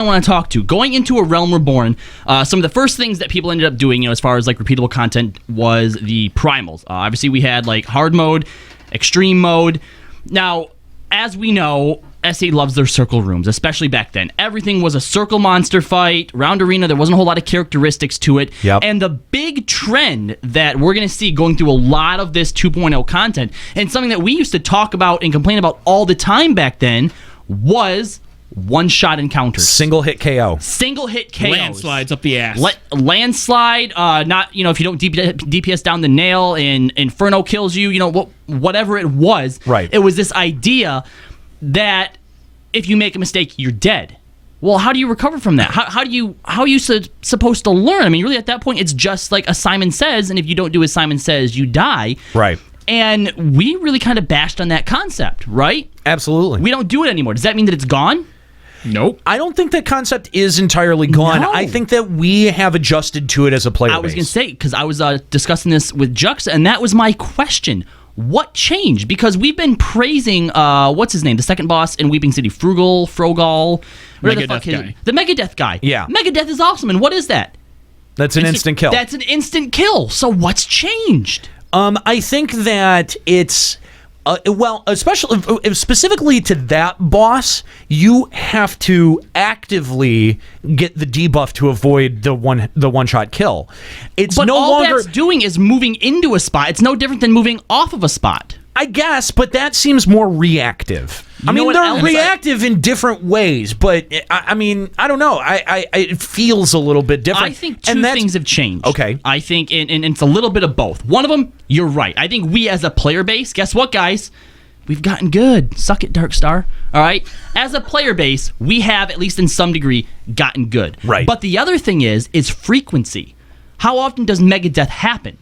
I want to talk to. Going into A Realm Reborn, some of the first things that people ended up doing, as far as like repeatable content, was the primals. Obviously, we had like hard mode, extreme mode. Now, as we know, SA loves their circle rooms, especially back then. Everything was a circle monster fight, round arena. There wasn't a whole lot of characteristics to it. Yep. And the big trend that we're going to see going through a lot of this 2.0 content, and something that we used to talk about and complain about all the time back then, was one-shot encounters. Single hit KO. Single hit KOs. Landslides up the ass. Landslide, not, if you don't DPS down the nail and Inferno kills you, whatever it was. Right. It was this idea that if you make a mistake, you're dead. Well, how do you recover from that? How are you supposed to learn? I mean, really, at that point, it's just like a Simon Says, and if you don't do as Simon Says, you die. Right. And we really kind of bashed on that concept, right? Absolutely. We don't do it anymore. Does that mean that it's gone? Nope. I don't think that concept is entirely gone. No. I think that we have adjusted to it as a player I was base. going to say, because I was discussing this with Juxa, and that was my question. What changed? Because we've been praising, what's his name? The second boss in Weeping City. Frogal. Megadeth guy. The Megadeth guy. Yeah. Megadeth is awesome. And what is that? That's an instant kill. That's an instant kill. So what's changed? I think that it's... especially specifically to that boss, you have to actively get the debuff to avoid the one shot kill. It's But no all longer that's doing is moving into a spot. It's no different than moving off of a spot. I guess, but that seems more reactive. I mean, what they're else? reactive in different ways, but I mean, I don't know. It feels a little bit different. I think two things have changed. Okay. I think, and it's a little bit of both. One of them, you're right. I think we as a player base, guess what, guys? We've gotten good. Suck it, Darkstar. All right? As a player base, we have, at least in some degree, gotten good. Right. But the other thing is frequency. How often does Megadeth happen?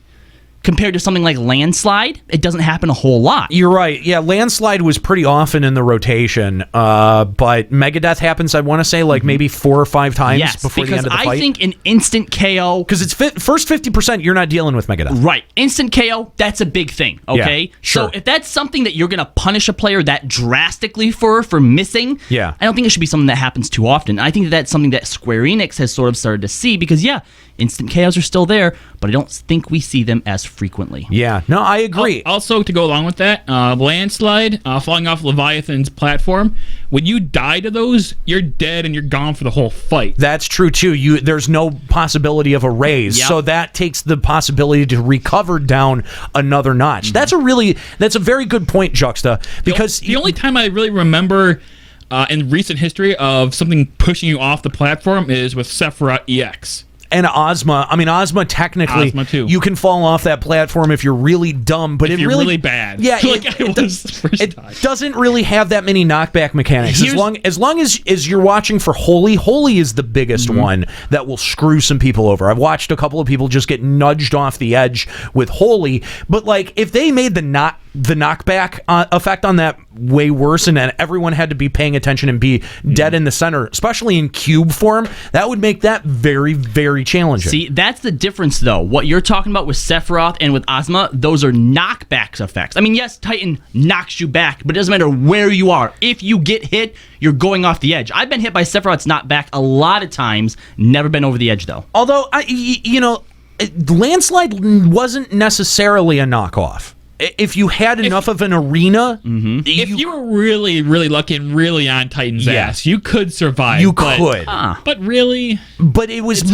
Compared to something like Landslide, it doesn't happen a whole lot. You're right. Yeah, Landslide was pretty often in the rotation, but Megadeth happens, I want to say, like maybe 4 or 5 times before the end of the fight. Because I think an instant KO... Because it's first 50%, you're not dealing with Megadeth. Right. Instant KO, that's a big thing, okay? Yeah, sure. So if that's something that you're going to punish a player that drastically for missing, Yeah. I don't think it should be something that happens too often. I think that that's something that Square Enix has sort of started to see because, instant KOs are still there, but I don't think we see them as frequently. Yeah. No, I agree. Also, to go along with that, Landslide, falling off Leviathan's platform, when you die to those, you're dead and you're gone for the whole fight. That's true, too. There's no possibility of a raise, so that takes the possibility to recover down another notch. Mm-hmm. That's a very good point, Juxta, because... The only time I really remember in recent history of something pushing you off the platform is with Sephiroth EX. And Ozma. I mean, Ozma technically, Ozma too. You can fall off that platform if you're really dumb, but If it you're really, really bad. Yeah, Like I was the first it time. doesn't really have that many knockback mechanics. As long as you're watching for Holy is the biggest one that will screw some people over. I've watched a couple of people just get nudged off the edge with Holy, but like if they made the knockback effect on that way worse, and then everyone had to be paying attention and be dead in the center, especially in cube form, that would make that very, very challenging. See, that's the difference, though. What you're talking about with Sephiroth and with Ozma, those are knockback effects. I mean, yes, Titan knocks you back, but it doesn't matter where you are. If you get hit, you're going off the edge. I've been hit by Sephiroth's knockback a lot of times, never been over the edge, though. Although, Landslide wasn't necessarily a knockoff. If you had enough of an arena, if you were really, really lucky and really on Titan's ass, you could survive. You could. But really... But it was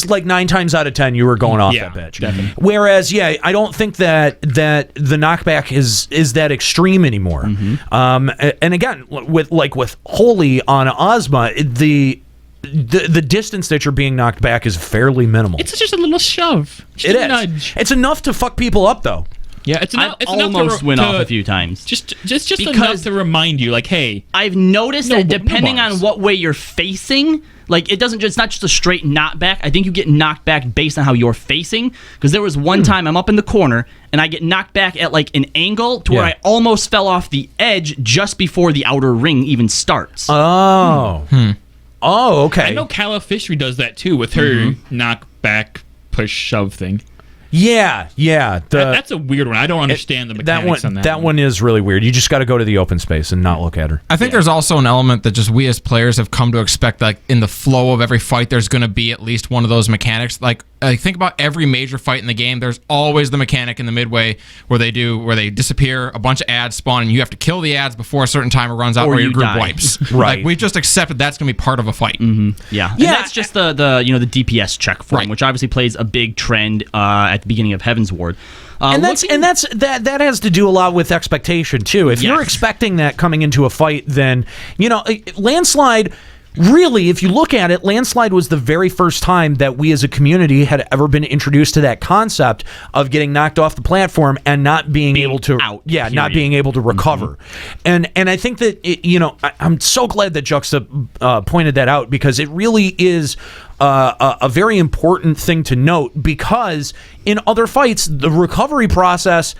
like 9 times out of 10 you were going off that bitch. Definitely. Whereas, I don't think that the knockback is that extreme anymore. And again, with Holy on Ozma, the distance that you're being knocked back is fairly minimal. It's just a little shove. It is. Nudge. It's enough to fuck people up, though. Yeah, it's enough. I've almost went off a few times. Just enough to remind you, like, hey. I've noticed that depending on what way you're facing, like it's not just a straight knockback. I think you get knocked back based on how you're facing. Because there was one time I'm up in the corner and I get knocked back at like an angle to where I almost fell off the edge just before the outer ring even starts. Oh. Oh, okay. I know Cala Fishery does that too with her knockback push shove thing. Yeah. That's a weird one. I don't understand the mechanics on that. That one is really weird. You just got to go to the open space and not look at her. I think there's also an element that just we as players have come to expect, like in the flow of every fight, there's going to be at least one of those mechanics. Like think about every major fight in the game. There's always the mechanic in the midway where they disappear, a bunch of ads spawn, and you have to kill the ads before a certain timer runs out, or your group wipes. Right. Like we just accepted that's going to be part of a fight. Yeah. And that's just the DPS check form, which obviously plays a big trend at the beginning of Heaven's Ward. That has to do a lot with expectation too. If you're expecting that coming into a fight, then Landslide. Really, if you look at it, Landslide was the very first time that we as a community had ever been introduced to that concept of getting knocked off the platform and not being able to not being able to recover. And I think that I'm so glad that Juxta pointed that out, because it really is a very important thing to note, because in other fights the recovery process,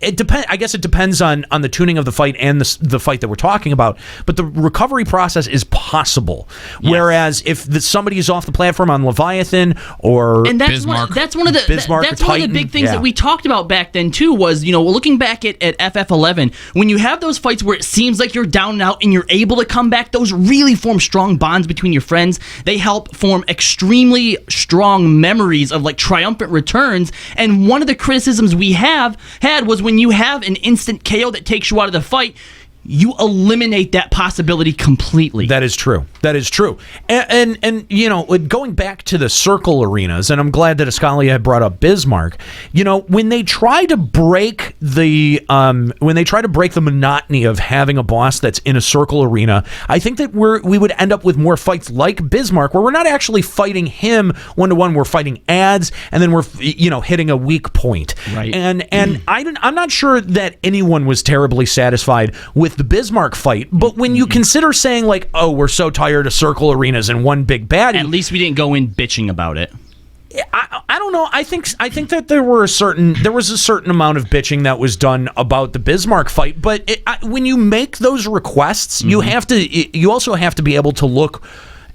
it depends. I guess it depends on the tuning of the fight and the fight that we're talking about. But the recovery process is possible. Yes. Whereas if somebody is off the platform on Leviathan or Bismarck, that's one of the big things that we talked about back then too. Was looking back at FF11, when you have those fights where it seems like you're down and out and you're able to come back, those really form strong bonds between your friends. They help form extremely strong memories of like triumphant returns. And one of the criticisms we had was when you have an instant KO that takes you out of the fight, you eliminate that possibility completely. That is true. And going back to the circle arenas, and I'm glad that Ascalia had brought up Bismarck. When they try to break the monotony of having a boss that's in a circle arena, I think that we would end up with more fights like Bismarck, where we're not actually fighting him 1-to-1. We're fighting ads, and then we're hitting a weak point. Right. And I'm not sure that anyone was terribly satisfied with the Bismarck fight, but when you consider saying like, oh, we're so tired of circle arenas and one big baddie, at least we didn't go in bitching about it. I don't know. I think that there was a certain amount of bitching that was done about the Bismarck fight, but when you make those requests, you also have to be able to look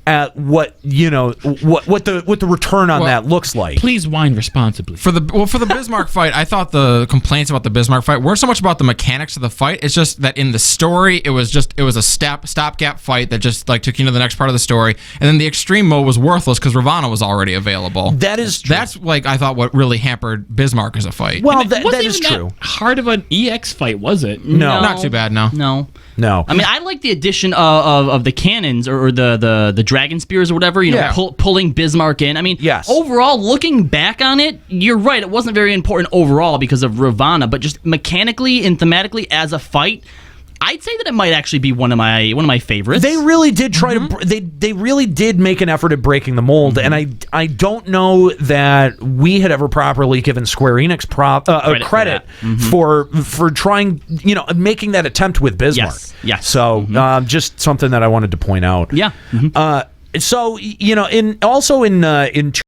at what the return on that looks like. Please whine responsibly. For the Bismarck fight, I thought the complaints about the Bismarck fight weren't so much about the mechanics of the fight. It's just that in the story, it was a stopgap fight that just like took you to the next part of the story, and then the extreme mode was worthless because Ravana was already available. That's like I thought what really hampered Bismarck as a fight. Well, that is true. Hard of an EX fight, was it? No, not too bad. No. I mean, I like the addition of the cannons or the dragon spears or whatever, pulling Bismarck in. I mean, overall, looking back on it, you're right. It wasn't very important overall because of Ravana, but just mechanically and thematically as a fight, I'd say that it might actually be one of my favorites. They really did try to. They really did make an effort at breaking the mold, and I don't know that we had ever properly given Square Enix credit for trying, making that attempt with Bismarck. Yes. So just something that I wanted to point out. Yeah. So in